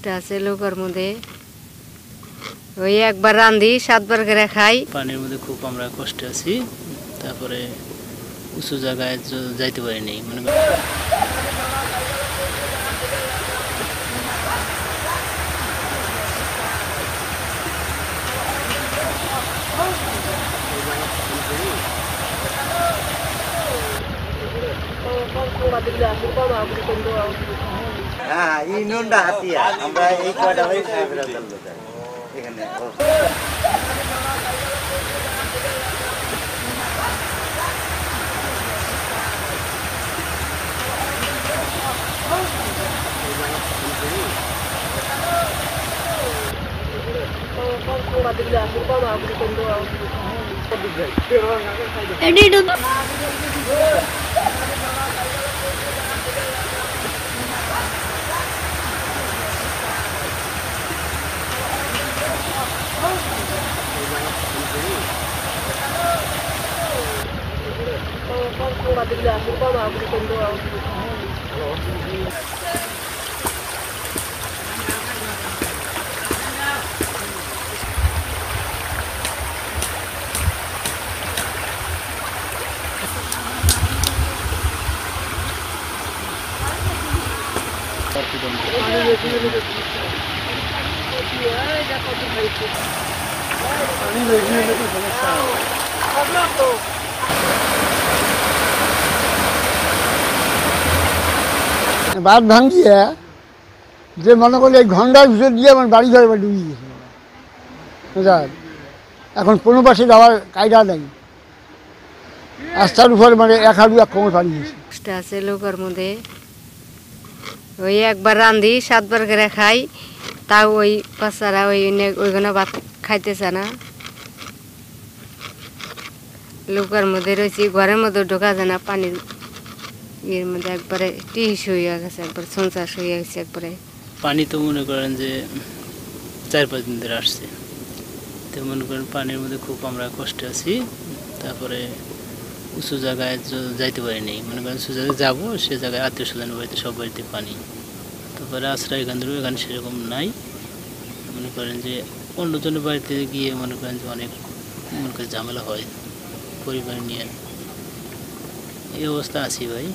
কষ্ট আছে লোকের মধ্যে। ওই একবার রাঁধি 7 বার করে খাই। পানির মধ্যে খুব আমরা কষ্টে আছি। তারপরে উঁচু জায়গায় যাইতে পারিনি, মনে করেন হ্যাঁ, এই নুনটা হাতিয়া আমরা এই কয়টা হয়ে খাই ফেরা চলবে এখানে। বাঁধ ভাঙিয়ে যে মনে করলে এই ঘন্টার ভিতর দিয়ে আমার বাড়ি ঘরে ডুবে গেছে। এখন কোনো পাশে যাওয়ার কায়দা নেই, রাস্তার উপর মানে এক হাঁটু এক কোমর পানি গেছে। কষ্ট আছে লোকের মধ্যে। ওই একবার রাঁধি 7 বার করে খাই, তাও ওই বাচ্চারা ওইখানে ভাত খাইতেছে না। লোকের মধ্যে রয়েছি, ঘরের মধ্যে ঢোকা যায় না, পানির ইয়ের মধ্যে একবারে টিস হয়ে গেছে, একবার সঞ্চাস হয়ে গেছে একবারে। পানি তো মনে করেন যে 4-5 দিন ধরে আসছে। তো মনে করেন পানির মধ্যে খুব আমরা কষ্টে আছি। তারপরে উঁচু জায়গায় যাইতে পারিনি, মনে করেন উঁচু জায়গায় যাবো, সে জায়গায় আত্মীয় স্বজনের বাড়িতে সব বাড়িতে পানি। তারপরে আশ্রয় কেন্দ্র এখানে সেরকম নাই। মনে করেন যে অন্যজনের বাড়িতে গিয়ে মনে করেন যে অনেক ঝামেলা হয় পরিবার নিয়ে। এই অবস্থা আছি ভাই।